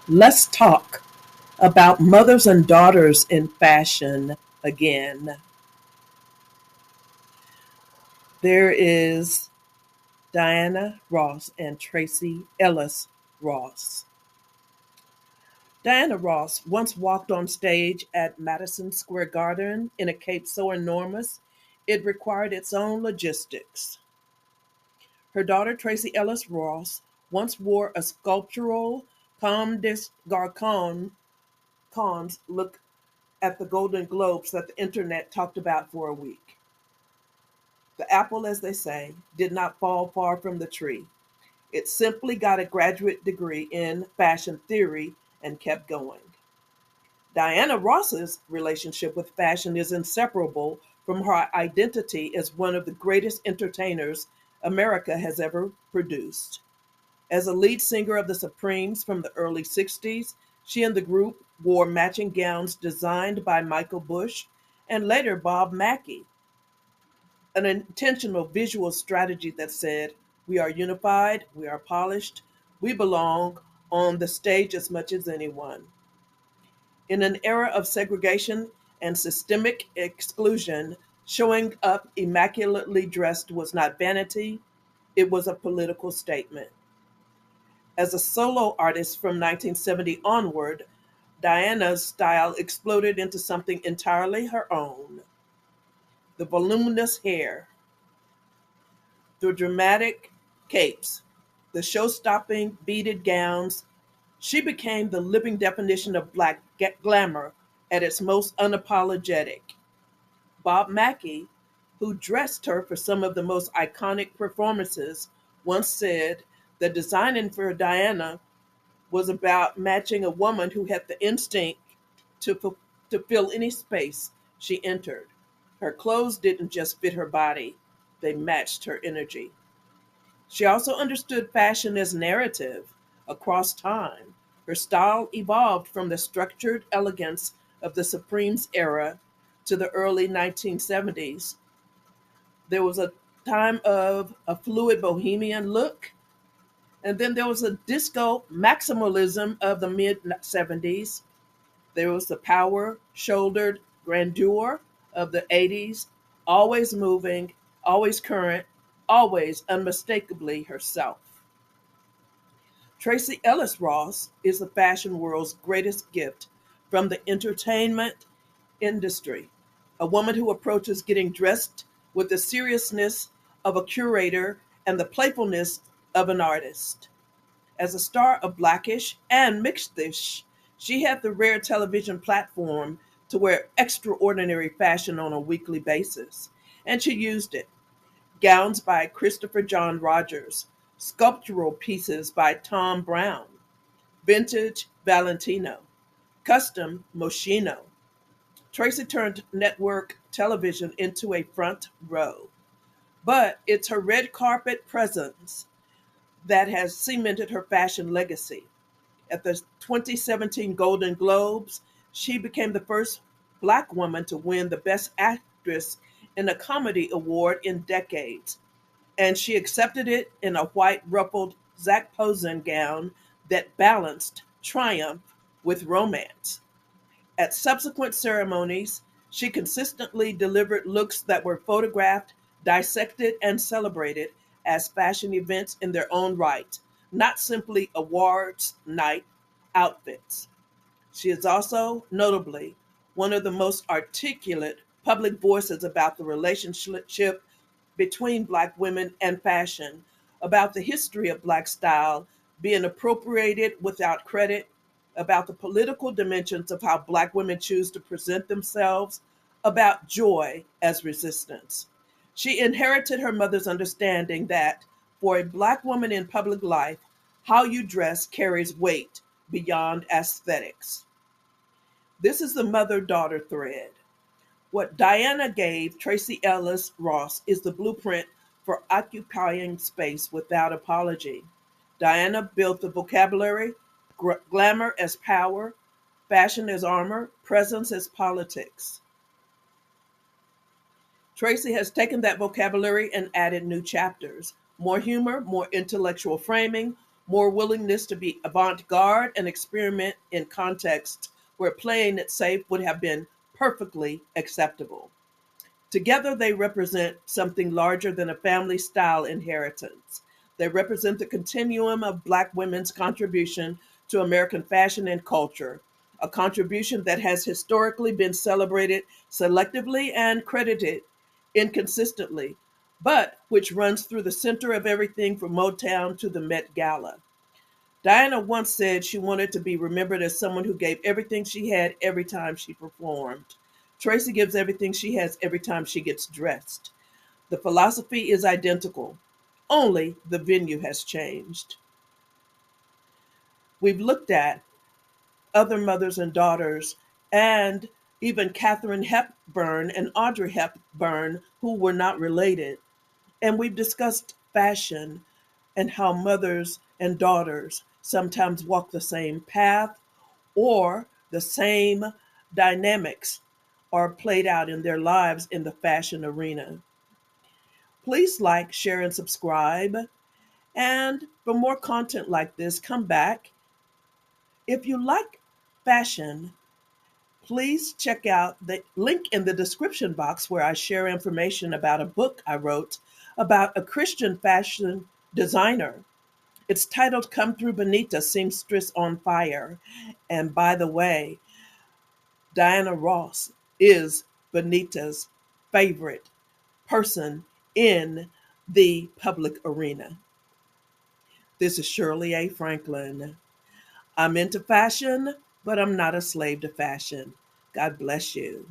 Let's talk about mothers and daughters in fashion again. There is Diana Ross and Tracee Ellis Ross. Diana Ross once walked on stage at Madison Square Garden in a cape so enormous it required its own logistics. Her daughter, Tracee Ellis Ross, once wore a sculptural Comme des Garçons look at the Golden Globes that the internet talked about for a week. The apple, as they say, did not fall far from the tree. It simply got a graduate degree in fashion theory and kept going. Diana Ross's relationship with fashion is inseparable from her identity as one of the greatest entertainers America has ever produced. As a lead singer of the Supremes from the early 60s, she and the group wore matching gowns designed by Michael Bush and later Bob Mackie, an intentional visual strategy that said, "We are unified, we are polished, we belong on the stage as much as anyone." In an era of segregation and systemic exclusion, showing up immaculately dressed was not vanity, it was a political statement. As a solo artist from 1970 onward, Diana's style exploded into something entirely her own. The voluminous hair, the dramatic capes, the show stopping beaded gowns, she became the living definition of black glamour at its most unapologetic. Bob Mackie, who dressed her for some of the most iconic performances, once said that designing for Diana was about matching a woman who had the instinct to fill any space she entered. Her clothes didn't just fit her body, they matched her energy. She also understood fashion as narrative across time. Her style evolved from the structured elegance of the Supremes era to the early 1970s. There was a time of a fluid bohemian look, and then there was a disco maximalism of the mid 70s. There was the power shouldered grandeur of the 80s, always moving, always current, always unmistakably herself. Tracee Ellis Ross is the fashion world's greatest gift from the entertainment industry, a woman who approaches getting dressed with the seriousness of a curator and the playfulness of an artist. As a star of Blackish and Mixedish, she had the rare television platform to wear extraordinary fashion on a weekly basis, and she used it. Gowns by Christopher John Rogers, sculptural pieces by Tom Brown, vintage Valentino, custom Moschino. Tracee turned network television into a front row, but it's her red carpet presence that has cemented her fashion legacy. At the 2017 Golden Globes, she became the first Black woman to win the Best Actress in a Comedy Award in decades, and she accepted it in a white ruffled Zac Posen gown that balanced triumph with romance. At subsequent ceremonies, she consistently delivered looks that were photographed, dissected, and celebrated as fashion events in their own right, not simply awards night outfits. She is also, notably, one of the most articulate public voices about the relationship between Black women and fashion, about the history of Black style being appropriated without credit, about the political dimensions of how Black women choose to present themselves, about joy as resistance. She inherited her mother's understanding that for a Black woman in public life, how you dress carries weight beyond aesthetics. This is the mother daughter thread. What Diana gave Tracee Ellis Ross is the blueprint for occupying space without apology. Diana built the vocabulary, glamour as power, fashion as armor, presence as politics. Tracee has taken that vocabulary and added new chapters: more humor, more intellectual framing, more willingness to be avant-garde and experiment in contexts where playing it safe would have been perfectly acceptable. Together, they represent something larger than a family style inheritance. They represent the continuum of Black women's contribution to American fashion and culture, a contribution that has historically been celebrated selectively and credited inconsistently, but which runs through the center of everything from Motown to the Met Gala. Diana once said she wanted to be remembered as someone who gave everything she had every time she performed. Tracee gives everything she has every time she gets dressed. The philosophy is identical, only the venue has changed. We've looked at other mothers and daughters, and even Katharine Hepburn and Audrey Hepburn, who were not related. And we've discussed fashion and how mothers and daughters sometimes walk the same path or the same dynamics are played out in their lives in the fashion arena. Please like, share, and subscribe. And for more content like this, come back. If you like fashion, please check out the link in the description box where I share information about a book I wrote about a Christian fashion designer. It's titled Come Through Bonita, Seamstress on Fire. And by the way, Diana Ross is Bonita's favorite person in the public arena. This is Shirley A. Franklin. I'm into fashion, but I'm not a slave to fashion. God bless you.